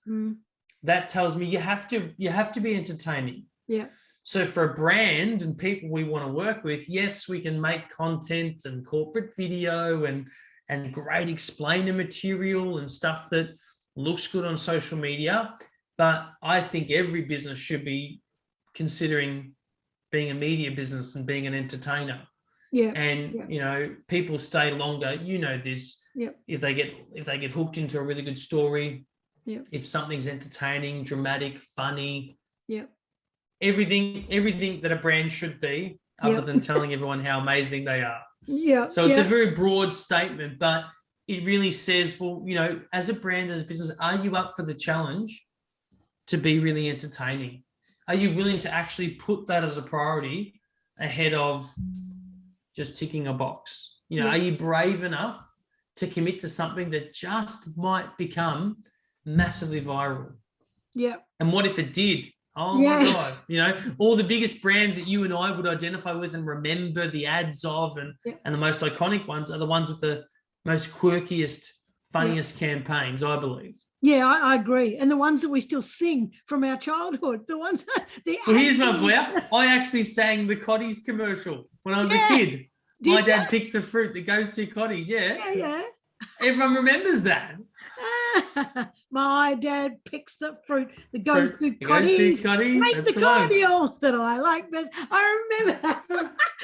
That tells me you have to be entertaining. Yeah. So for a brand and people we want to work with, yes, we can make content and corporate video and great explainer material and stuff that looks good on social media. But I think every business should be considering being a media business and being an entertainer. Yeah. And people stay longer. This. Yeah. If they get hooked into a really good story. Yeah. If something's entertaining, dramatic, funny. Yeah. Everything that a brand should be, other than telling everyone how amazing they are. Yeah. So it's a very broad statement, but it really says, well, as a brand, as a business, are you up for the challenge to be really entertaining? Are you willing to actually put that as a priority ahead of just ticking a box? Are you brave enough to commit to something that just might become massively viral? Yeah. And what if it did? Oh my God. All the biggest brands that you and I would identify with and remember the ads of and the most iconic ones are the ones with the most quirkiest, funniest campaigns, I believe. Yeah, I agree. And the ones that we still sing from our childhood, the ones well, here's one for you. I actually sang the Cotties commercial when I was a kid. My dad picks the fruit that goes to Cotties. Yeah. Yeah. Everyone remembers that. My dad picks the fruit that goes to It goes to Cotties. Cotties. Make That's the the one. cordial that I like best. I remember. I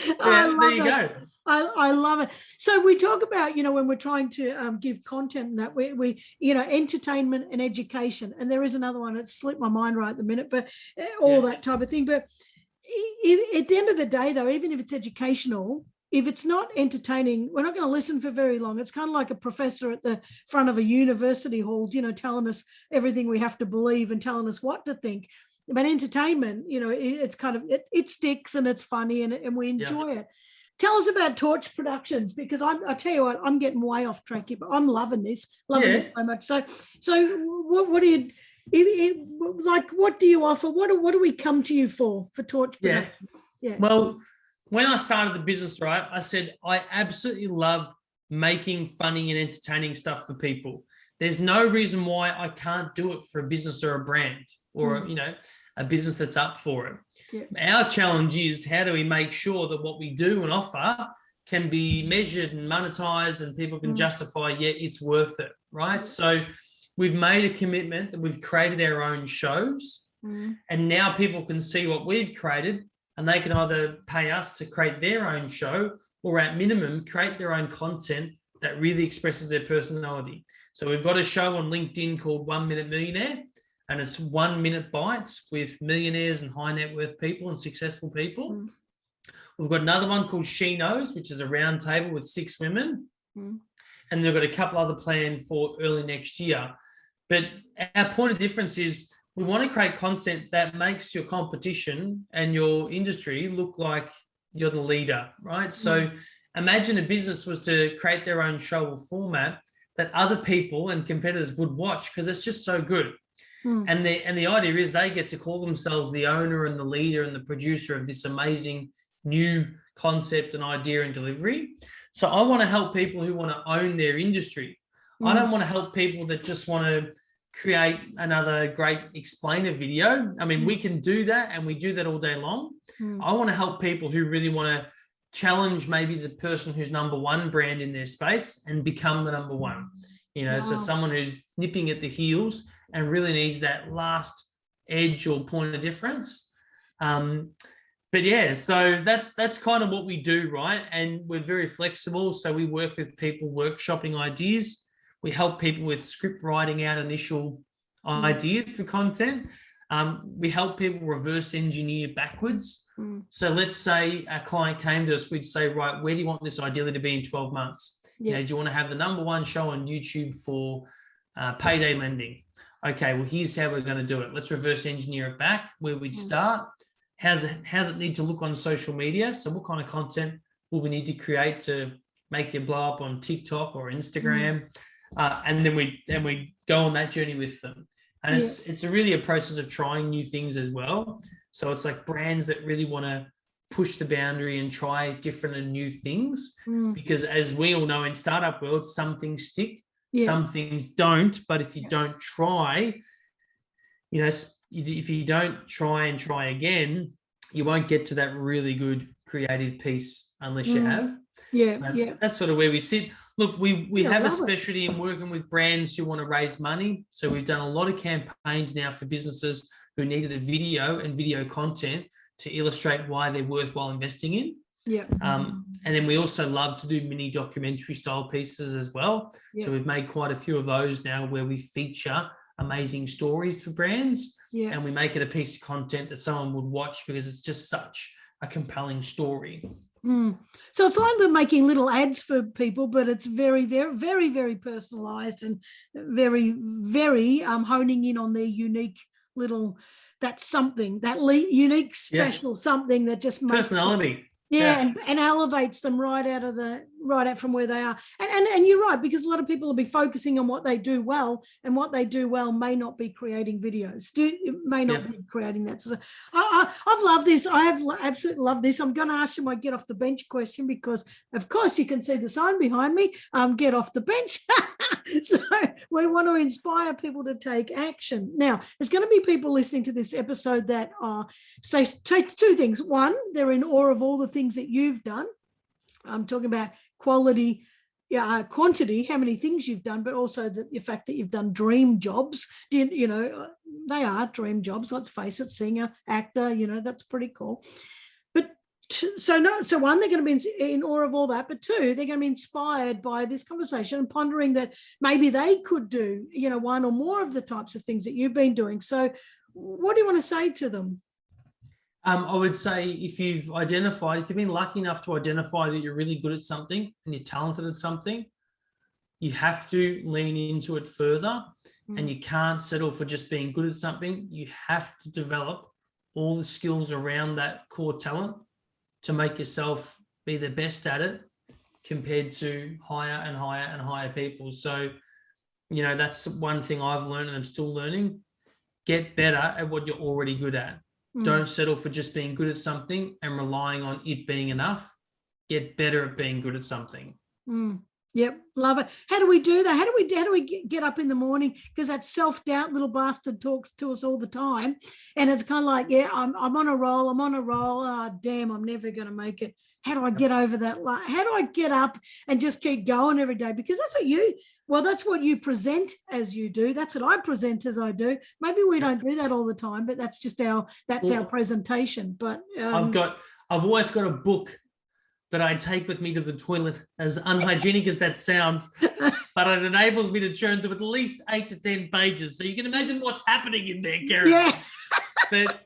Yeah, love there you it. go. I love it. So we talk about, when we're trying to give content and that we entertainment and education, and there is another one that slipped my mind right at the minute, but all that type of thing. But at the end of the day, though, even if it's educational, if it's not entertaining, we're not going to listen for very long. It's kind of like a professor at the front of a university hall, telling us everything we have to believe and telling us what to think. But entertainment, it's kind of, it sticks and it's funny and we enjoy it. Tell us about Torch Productions, because I tell you what, I'm getting way off track here, but I'm loving this, it so much. So what do you, like, what do you offer? What do we come to you for Torch Productions? Yeah. Well, when I started the business, right, I said I absolutely love making funny and entertaining stuff for people. There's no reason why I can't do it for a business or a brand or, a business that's up for it. Yeah. Our challenge is, how do we make sure that what we do and offer can be measured and monetized and people can justify, it's worth it, right? So we've made a commitment that we've created our own shows, and now people can see what we've created, and they can either pay us to create their own show or at minimum create their own content that really expresses their personality. So we've got a show on LinkedIn called 1 Minute Millionaire, and it's 1 minute bites with millionaires and high net worth people and successful people. We've got another one called She Knows, which is a round table with 6 women. And they've got a couple other planned for early next year. But our point of difference is we want to create content that makes your competition and your industry look like you're the leader, right? So imagine a business was to create their own show or format that other people and competitors would watch because it's just so good. And the idea is they get to call themselves the owner and the leader and the producer of this amazing new concept and idea and delivery. So I want to help people who want to own their industry. I don't want to help people that just want to create another great explainer video. I mean, we can do that and we do that all day long. I want to help people who really want to challenge maybe the person who's number one brand in their space and become the number one. So someone who's nipping at the heels and really needs that last edge or point of difference. But yeah, so that's kind of what we do, right? And we're very flexible. So we work with people workshopping ideas. We help people with script writing out initial ideas for content. We help people reverse engineer backwards. So let's say a client came to us, we'd say, right, where do you want this ideally to be in 12 months? Do you want to have the number one show on YouTube for payday lending? Okay, well, here's how we're going to do it. Let's reverse engineer it back where we'd start. How's it need to look on social media? So what kind of content will we need to create to make it blow up on TikTok or Instagram? And then we go on that journey with them. And it's really a process of trying new things as well. So it's like brands that really want to push the boundary and try different and new things. Because as we all know in startup world, some things stick, some things don't. But if you don't try, if you don't try and try again, you won't get to that really good creative piece unless you have. That's sort of where we sit. Look, we have a specialty in working with brands who want to raise money. So we've done a lot of campaigns now for businesses who needed a video and video content to illustrate why they're worthwhile investing in. And then we also love to do mini documentary style pieces as well. So we've made quite a few of those now where we feature amazing stories for brands and we make it a piece of content that someone would watch because it's just such a compelling story. So it's like we're making little ads for people, but it's very, very, very, very personalized and very, very honing in on their unique little, that's something, that unique special something that just makes personality. And elevates them right out from where they are. And you're right, because a lot of people will be focusing on what they do well, and what they do well may not be creating videos. May not be creating that sort of. I've loved this. I have absolutely loved this. I'm going to ask you my get off the bench question because, of course, you can see the sign behind me. Get off the bench. So we want to inspire people to take action. Now, there's going to be people listening to this episode that are take two things. One, they're in awe of all the things that you've done. I'm talking about quality quantity, how many things you've done, but also the fact that you've done dream jobs. They are dream jobs, let's face it, singer, actor, that's pretty cool. But so one, they're going to be in awe of all that, but two, they're going to be inspired by this conversation and pondering that maybe they could do, one or more of the types of things that you've been doing. So what do you want to say to them? I would say if you've been lucky enough to identify that you're really good at something and you're talented at something, you have to lean into it further, and you can't settle for just being good at something. You have to develop all the skills around that core talent to make yourself be the best at it compared to higher and higher and higher people. So, that's one thing I've learned and I'm still learning. Get better at what you're already good at. Don't settle for just being good at something and relying on it being enough. Get better at being good at something. Yep, love it. How do we do that? How do we get up in the morning? Because that self-doubt little bastard talks to us all the time, and it's kind of like, I'm on a roll. Oh, damn, I'm never going to make it. How do I get over that? How do I get up and just keep going every day? Because that's what you present as you do. That's what I present as I do. Maybe we don't do that all the time, but that's just our presentation. But I've always got a book that I take with me to the toilet, as unhygienic as that sounds, but it enables me to churn through at least 8 to 10 pages. So you can imagine what's happening in there, Karen. Yeah. But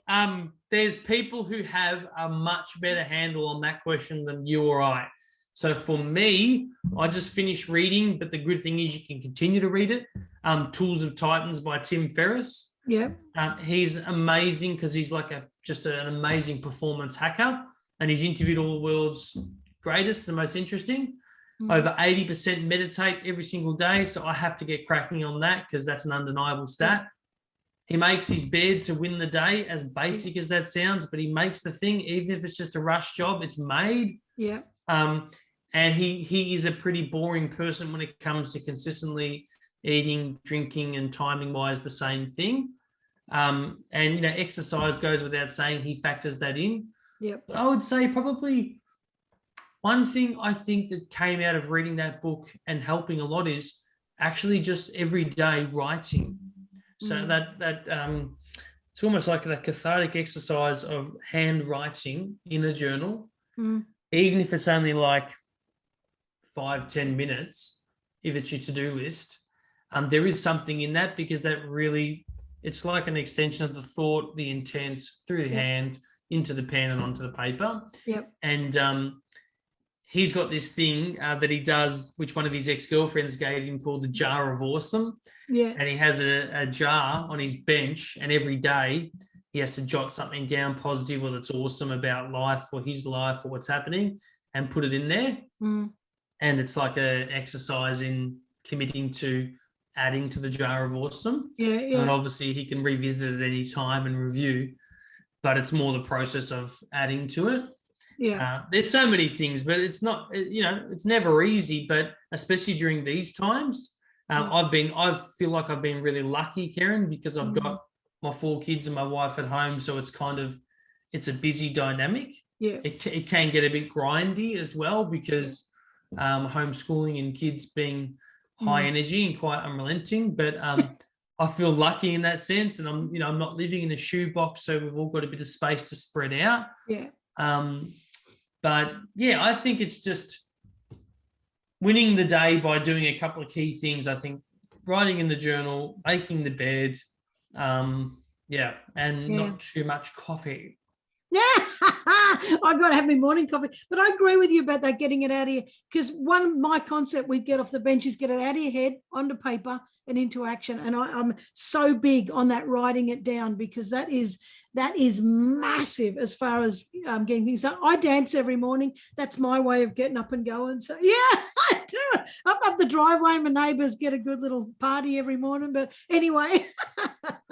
there's people who have a much better handle on that question than you or I. So for me, I just finished reading, but the good thing is you can continue to read it. Tools of Titans by Tim Ferriss. Yeah. He's amazing because he's like just an amazing performance hacker, and he's interviewed all the world's greatest and most interesting. Over 80% meditate every single day, so I have to get cracking on that because that's an undeniable stat. He makes his bed to win the day, as basic as that sounds, but he makes the thing, even if it's just a rush job, it's made. Yeah. And he is a pretty boring person when it comes to consistently eating, drinking, and timing-wise the same thing. And, exercise goes without saying, he factors that in. Yep. But I would say probably one thing I think that came out of reading that book and helping a lot is actually just everyday writing. So that it's almost like that cathartic exercise of handwriting in a journal, even if it's only like 5-10 minutes, if it's your to-do list. There is something in that, because that really, it's like an extension of the thought, the intent through the hand into the pen and onto the paper. Yep. And he's got this thing that he does, which one of his ex-girlfriends gave him, called the Jar of Awesome. Yeah. And he has a jar on his bench, and every day he has to jot something down positive or that's awesome about life or his life or what's happening and put it in there. And it's like an exercise in committing to adding to the Jar of Awesome. Yeah. And obviously he can revisit it any time and review, but it's more the process of adding to it. Yeah. There's so many things, but it's not, it's never easy, but especially during these times, I feel like I've been really lucky, Karen, because I've got my 4 kids and my wife at home. So it's a busy dynamic. Yeah. It can get a bit grindy as well, because homeschooling and kids being high energy and quite unrelenting, but I feel lucky in that sense. And I'm not living in a shoebox, so we've all got a bit of space to spread out. Yeah. But yeah, I think it's just winning the day by doing a couple of key things. I think writing in the journal, making the bed, and not too much coffee. Yeah, I've got to have my morning coffee. But I agree with you about that, getting it out of here. Because my concept with get off the bench is get it out of your head, onto paper, and into action. And I'm so big on that, writing it down, because that is massive as far as getting things done. I dance every morning. That's my way of getting up and going. So yeah, I do it. Up the driveway, my neighbours get a good little party every morning. But anyway,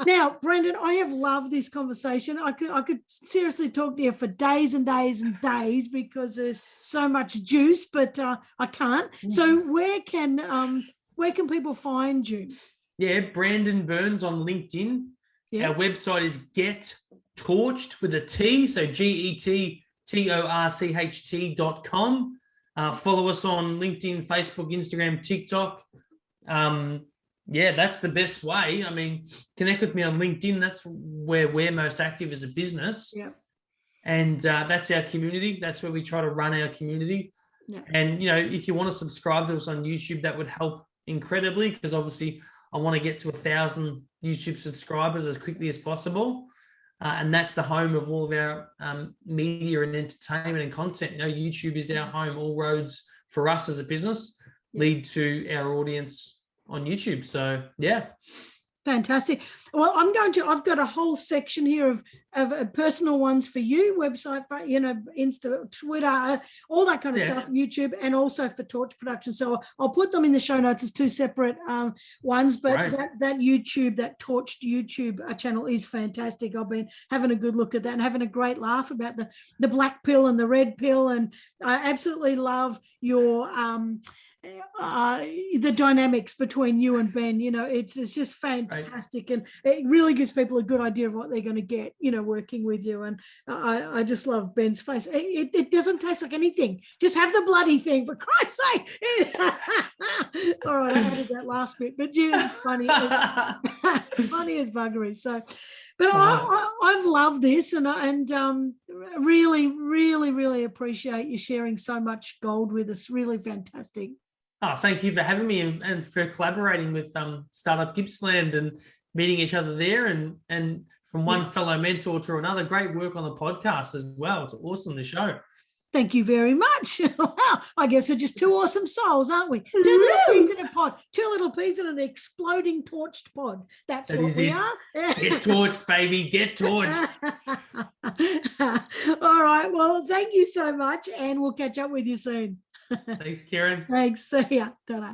now, Brendan, I have loved this conversation. I could seriously talk to you for days and days and days, because there's so much juice, but I can't. So where can people find you? Yeah, Brandon Burns on LinkedIn. Yeah. Our website is Get Torched with a T, so GETTORCHT.com. Follow us on LinkedIn, Facebook, Instagram, TikTok. Yeah, that's the best way. I mean, connect with me on LinkedIn. That's where we're most active as a business. Yeah. And that's our community. That's where we try to run our community. Yeah. And, if you want to subscribe to us on YouTube, that would help incredibly, because obviously I want to get to 1,000 YouTube subscribers as quickly as possible. And that's the home of all of our media and entertainment and content. YouTube is our home. All roads for us as a business lead to our audience on YouTube. So, yeah. Fantastic. Well, I've got a whole section here of personal ones for you, website, Insta, Twitter, all that kind of stuff, YouTube, and also for Torch Productions. So I'll put them in the show notes as two separate ones, but that YouTube, that Torched YouTube channel is fantastic. I've been having a good look at that and having a great laugh about the black pill and the red pill. And I absolutely love your the dynamics between you and Ben. It's just fantastic, and it really gives people a good idea of what they're going to get working with you. And I just love Ben's face. It doesn't taste like anything. Just have the bloody thing, for Christ's sake. All right, I added that last bit, but it's funny. Funny as buggery. So but I've loved this, and really, really, really appreciate you sharing so much gold with us. Really fantastic. Oh, thank you for having me and for collaborating with Startup Gippsland and meeting each other there, and from one fellow mentor to another. Great work on the podcast as well. It's awesome, the show. Thank you very much. Well, I guess we're just two awesome souls, aren't we? Two little peas in a pod, two little peas in an exploding torched pod. That what we are. Get torched, baby. Get torched. All right. Well, thank you so much, and we'll catch up with you soon. Thanks, Kieran. Thanks. See ya. Ta-da.